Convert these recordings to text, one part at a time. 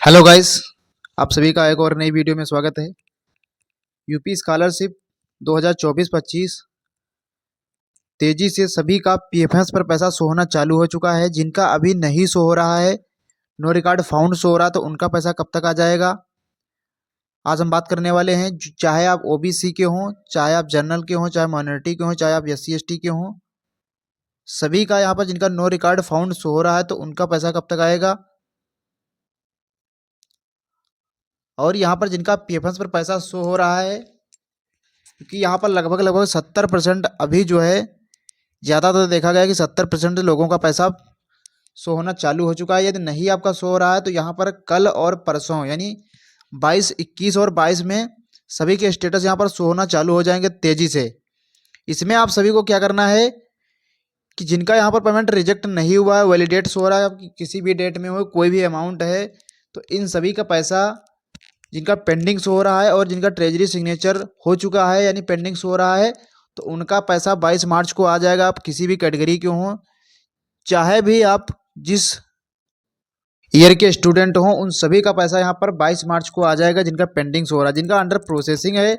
Hello guys, आप सभी का एक और नई वीडियो में स्वागत है। यूपी स्कॉलरशिप 2024-25 तेजी से सभी का पीएफएस पर पैसा शो होना चालू हो चुका है। जिनका अभी नहीं शो हो रहा है, नो रिकॉर्ड फाउंड शो हो रहा है, तो उनका पैसा कब तक आ जाएगा आज हम बात करने वाले हैं। चाहे आप ओबीसी के हों, चाहे आप जनरल के हों, चाहे माइनॉरिटी के हों, चाहे आप एससी एसटी के हों, सभी का यहाँ पर जिनका नो रिकॉर्ड फाउंड शो हो रहा है तो उनका पैसा कब तक आएगा। और यहाँ पर जिनका पीएफएस पर पैसा शो हो रहा है, क्योंकि यहाँ पर लगभग लगभग 70% अभी जो है, ज़्यादातर देखा गया कि 70% लोगों का पैसा शो होना चालू हो चुका है। यदि नहीं आपका शो हो रहा है तो यहाँ पर कल और परसों यानी 22, 21 और 22 में सभी के स्टेटस यहाँ पर शो होना चालू हो जाएंगे तेज़ी से। इसमें आप सभी को क्या करना है कि जिनका यहाँ पर पेमेंट रिजेक्ट नहीं हुआ है, वैलिडेट शो हो रहा है, आपकी किसी भी डेट में हो, कोई भी अमाउंट है, तो इन सभी का पैसा जिनका पेंडिंग शो हो रहा है और जिनका ट्रेजरी सिग्नेचर हो चुका है यानी पेंडिंग शो हो रहा है, तो उनका पैसा 22 मार्च को आ जाएगा। आप किसी भी कैटेगरी के हों, चाहे भी आप जिस ईयर के स्टूडेंट हों, उन सभी का पैसा यहाँ पर 22 मार्च को आ जाएगा जिनका पेंडिंग शो हो रहा है। जिनका अंडर प्रोसेसिंग है,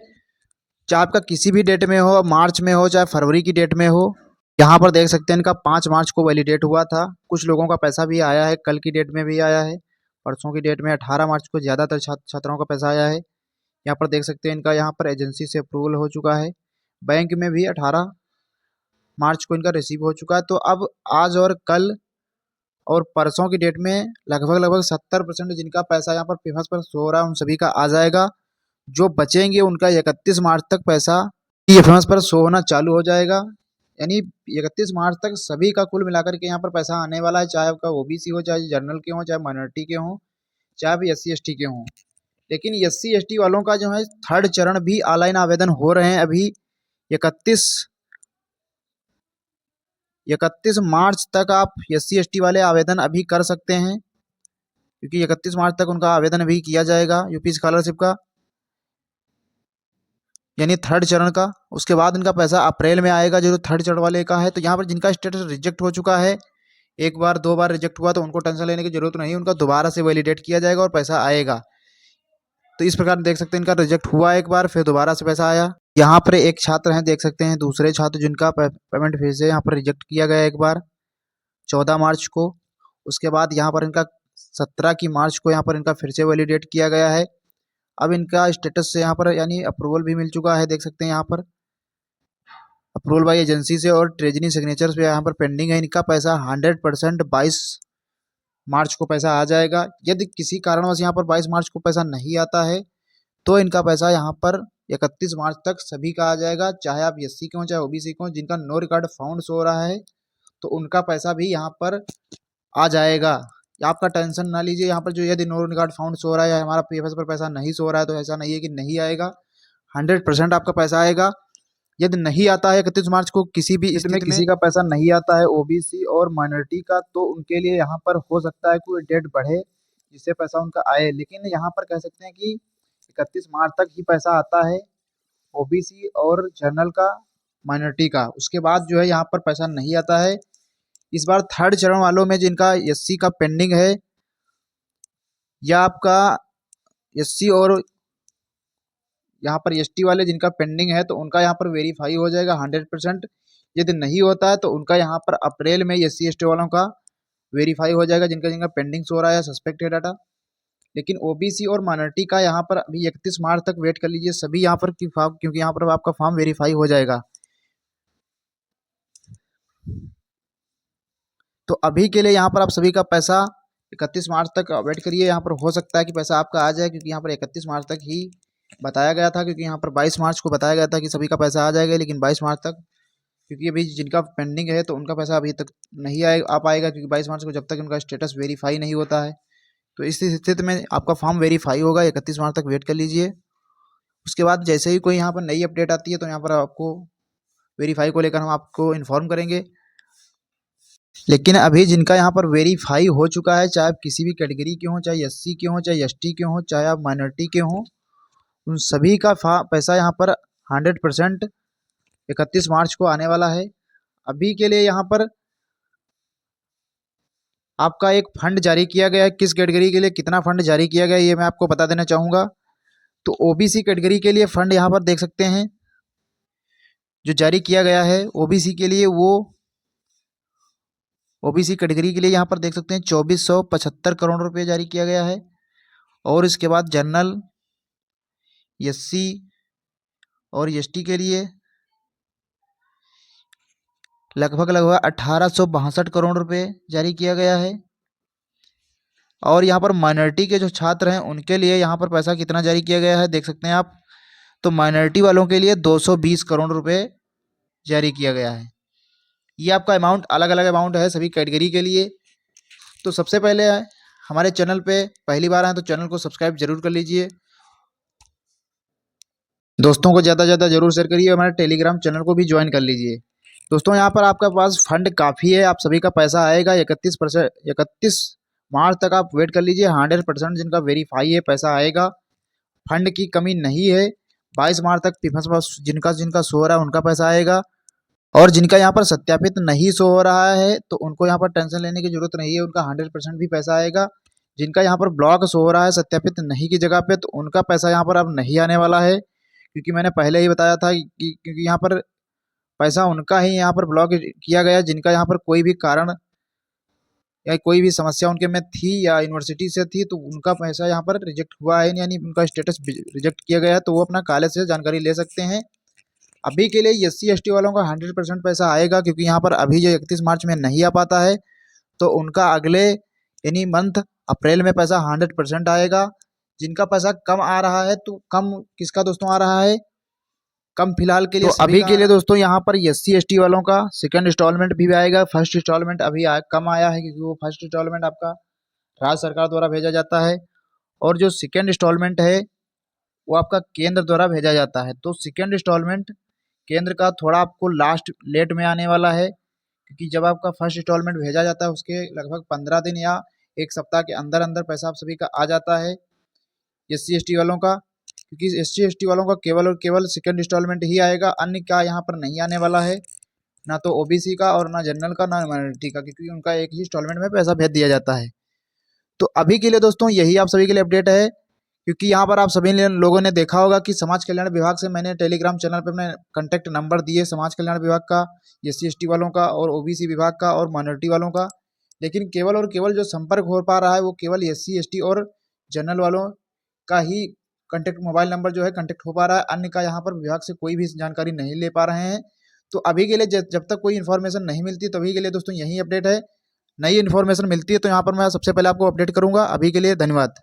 चाहे आपका किसी भी डेट में हो, मार्च में हो चाहे फरवरी की डेट में हो, यहाँ पर देख सकते हैं इनका 5 मार्च को वैलिडेट हुआ था। कुछ लोगों का पैसा भी आया है, कल की डेट में भी आया है, परसों की डेट में 18 मार्च को ज़्यादातर छात्रों का पैसा आया है। यहाँ पर देख सकते हैं इनका यहाँ पर एजेंसी से अप्रूवल हो चुका है, बैंक में भी 18 मार्च को इनका रिसीव हो चुका है। तो अब आज और कल और परसों की डेट में लगभग लगभग 70% जिनका पैसा यहाँ पर पीएफएस पर शो हो रहा है उन सभी का आ जाएगा। जो बचेंगे उनका 31 मार्च तक पैसा पीएफएस पर शो होना चालू हो जाएगा। यानी 31 मार्च तक सभी का कुल मिलाकर के यहाँ पर पैसा आने वाला है, चाहे आपका ओबीसी हो, चाहे जनरल के हों, चाहे माइनॉरिटी के हों, चाहे भी एससी एसटी के हों। लेकिन एससी एसटी वालों का जो है थर्ड चरण भी ऑनलाइन आवेदन हो रहे हैं। अभी 31 मार्च तक आप एससी एसटी वाले आवेदन अभी कर सकते हैं, क्योंकि 31 मार्च तक उनका आवेदन अभी किया जाएगा यूपी स्कॉलरशिप का, यानी थर्ड चरण का। उसके बाद इनका पैसा अप्रैल में आएगा जो थर्ड चरण वाले का है। तो यहाँ पर जिनका स्टेटस रिजेक्ट हो चुका है, एक बार 2 बार रिजेक्ट हुआ, तो उनको टेंशन लेने की जरूरत नहीं, उनका दोबारा से वैलिडेट किया जाएगा और पैसा आएगा। तो इस प्रकार देख सकते हैं इनका रिजेक्ट हुआ एक बार, फिर दोबारा से पैसा आया। यहाँ पर एक छात्र हैं, देख सकते हैं दूसरे छात्र जिनका पेमेंट फिर से यहाँ पर रिजेक्ट किया गया एक बार 14 मार्च को। उसके बाद यहाँ पर इनका 17 की मार्च को यहाँ पर इनका फिर से वैलिडेट किया गया है। अब इनका स्टेटस से यहाँ पर यानी अप्रूवल भी मिल चुका है, देख सकते हैं यहाँ पर अप्रूवल बाई एजेंसी से, और ट्रेजरी सिग्नेचर्स भी यहाँ पर पेंडिंग है। इनका पैसा 100% 22 मार्च को पैसा आ जाएगा। यदि किसी कारणवश यहाँ पर 22 मार्च को पैसा नहीं आता है तो इनका पैसा यहाँ पर 31 मार्च तक सभी का आ जाएगा, चाहे आप एससी के हों चाहे ओबीसी के हों। जिनका नो रिकॉर्ड फाउंड शो हो रहा है तो उनका पैसा भी यहाँ पर आ जाएगा। आपका टेंशन ना लीजिए, यहाँ पर जो यदि नो रिकॉर्ड फाउंड शो हो रहा है या हमारा पीएफएस पर पैसा नहीं शो हो रहा है, तो ऐसा नहीं है कि नहीं आएगा, 100% आपका पैसा आएगा। यदि नहीं आता है 31 मार्च को, किसी भी स्थिति में किसी का पैसा नहीं आता है ओबीसी और माइनॉरिटी का, तो उनके लिए यहाँ पर हो सकता है कोई डेट बढ़े जिससे पैसा उनका आए। लेकिन यहाँ पर कह सकते हैं कि 31 मार्च तक ही पैसा आता है ओबीसी और जनरल का, माइनॉरिटी का। उसके बाद जो है यहाँ पर पैसा नहीं आता है। इस बार थर्ड चरण वालों में जिनका एससी का पेंडिंग है या आपका एससी और यहाँ पर एसटी वाले जिनका पेंडिंग है, तो उनका यहाँ पर वेरीफाई हो जाएगा 100%। यदि नहीं होता है तो उनका यहाँ पर अप्रैल में एससी एसटी वालों का वेरीफाई हो जाएगा, जिनका जिनका पेंडिंग शो हो रहा है सस्पेक्टेड डाटा। लेकिन ओबीसी और माइनॉरिटी का यहाँ पर अभी 31 मार्च तक वेट कर लीजिए सभी यहाँ पर की फॉर्म, क्योंकि यहाँ पर आपका फॉर्म वेरीफाई हो जाएगा। तो अभी के लिए यहाँ पर आप सभी का पैसा 31 मार्च तक वेट करिए। यहाँ पर हो सकता है कि पैसा आपका आ जाए, क्योंकि यहाँ पर 31 मार्च तक ही बताया गया था, क्योंकि यहाँ पर 22 मार्च को बताया गया था कि सभी का पैसा आ जाएगा, लेकिन 22 मार्च तक, क्योंकि अभी जिनका पेंडिंग है तो उनका पैसा अभी तक नहीं आ पाएगा, क्योंकि 22 मार्च को जब तक उनका स्टेटस वेरीफाई नहीं होता है। तो इस स्थिति में आपका फॉर्म वेरीफाई होगा, 31 मार्च तक वेट कर लीजिए। उसके बाद जैसे ही कोई यहाँ पर नई अपडेट आती है तो यहाँ पर आपको वेरीफाई को लेकर हम आपको इन्फॉर्म करेंगे। लेकिन अभी जिनका यहाँ पर वेरीफाई हो चुका है, चाहे आप किसी भी कैटेगरी के हों, चाहे एससी के हों, चाहे एसटी के हों, चाहे आप माइनॉरिटी के हों, उन सभी का पैसा यहाँ पर 100% 31 मार्च को आने वाला है। अभी के लिए यहाँ पर आपका एक फंड जारी किया गया है। किस कैटेगरी के लिए कितना फंड जारी किया गया है ये मैं आपको बता देना चाहूँगा। तो ओबीसी कैटेगरी के लिए फंड यहाँ पर देख सकते हैं जो जारी किया गया है ओबीसी के लिए, वो ओबीसी कैटेगरी के लिए यहाँ पर देख सकते हैं 2475 करोड़ रुपए जारी किया गया है। और इसके बाद जनरल, एससी और एसटी के लिए लगभग 1862 करोड़ रुपए जारी किया गया है। और यहाँ पर माइनॉरिटी के जो छात्र हैं उनके लिए यहाँ पर पैसा कितना जारी किया गया है देख सकते हैं आप। तो माइनॉरिटी वालों के लिए 220 करोड़ रुपए जारी किया गया है। ये आपका अमाउंट अलग अलग अमाउंट है सभी कैटेगरी के लिए। तो सबसे पहले हमारे चैनल पे पहली बार आए तो चैनल को सब्सक्राइब जरूर कर लीजिए, दोस्तों को ज़्यादा से ज़्यादा जरूर शेयर करिए, हमारे टेलीग्राम चैनल को भी ज्वाइन कर लीजिए। दोस्तों यहाँ पर आपका पास फंड काफ़ी है, आप सभी का पैसा आएगा 31 मार्च तक आप वेट कर लीजिए। 100% जिनका वेरीफाई है पैसा आएगा, फंड की कमी नहीं है। 22 मार्च तक पीफस जिनका जिनका शो हो रहा है उनका पैसा आएगा। और जिनका यहाँ पर सत्यापित नहीं शो हो रहा है तो उनको यहाँ पर टेंशन लेने की जरूरत नहीं है, उनका 100% भी पैसा आएगा। जिनका यहाँ पर ब्लॉक शो हो रहा है सत्यापित नहीं की जगह पे, तो उनका पैसा यहाँ पर अब नहीं आने वाला है, क्योंकि मैंने पहले ही बताया था कि क्योंकि यहाँ पर पैसा उनका ही यहाँ पर ब्लॉक किया गया जिनका यहाँ पर कोई भी कारण या कोई भी समस्या उनके में थी या यूनिवर्सिटी से थी, तो उनका पैसा यहाँ पर रिजेक्ट हुआ है, यानी उनका स्टेटस रिजेक्ट किया गया है। तो वो अपना कॉलेज से जानकारी ले सकते हैं। अभी के लिए एससी एसटी वालों का 100% पैसा आएगा, क्योंकि यहाँ पर अभी जो 31 मार्च में नहीं आ पाता है तो उनका अगले यानी मंथ अप्रैल में पैसा 100% आएगा। जिनका पैसा कम आ रहा है तो कम किसका दोस्तों आ रहा है, कम फिलहाल के लिए तो अभी के लिए दोस्तों यहाँ पर एससी एसटी वालों का सेकंड इंस्टॉलमेंट भी आएगा। फर्स्ट इंस्टॉलमेंट अभी कम आया है, क्योंकि वो फर्स्ट इंस्टॉलमेंट आपका राज्य सरकार द्वारा भेजा जाता है, और जो सेकंड इंस्टॉलमेंट है वो आपका केंद्र द्वारा भेजा जाता है। तो सेकंड इंस्टॉलमेंट केंद्र का थोड़ा आपको लास्ट लेट में आने वाला है, क्योंकि जब आपका फर्स्ट इंस्टॉलमेंट भेजा जाता है उसके लगभग 15 दिन या एक सप्ताह के अंदर अंदर पैसा आप सभी का आ जाता है एससी एसटी वालों का, क्योंकि एससी एसटी वालों का केवल और केवल सेकंड इंस्टॉलमेंट ही आएगा, अन्य का यहाँ पर नहीं आने वाला है, ना तो ओबीसी का और ना जनरल का ना माइनॉरिटी का, क्योंकि उनका एक ही इंस्टॉलमेंट में पैसा भेज दिया जाता है। तो अभी के लिए दोस्तों यही आप सभी के लिए अपडेट है, क्योंकि यहाँ पर आप सभी लोगों ने देखा होगा कि समाज कल्याण विभाग से मैंने टेलीग्राम चैनल पर अपने कॉन्टैक्ट नंबर दिए समाज कल्याण विभाग का, एससी एसटी वालों का और ओबीसी विभाग का और माइनॉरिटी वालों का, लेकिन केवल और केवल जो संपर्क हो पा रहा है वो केवल एससी एसटी और जनरल वालों का ही कॉन्टैक्ट मोबाइल नंबर जो है कॉन्टैक्ट हो पा रहा है, अन्य का यहाँ पर विभाग से कोई भी जानकारी नहीं ले पा रहे हैं। तो अभी के लिए जब तक कोई इन्फॉर्मेशन नहीं मिलती तभी के लिए दोस्तों यही अपडेट है। नई इन्फॉर्मेशन मिलती है तो यहाँ पर मैं सबसे पहले आपको अपडेट करूँगा। अभी के लिए धन्यवाद।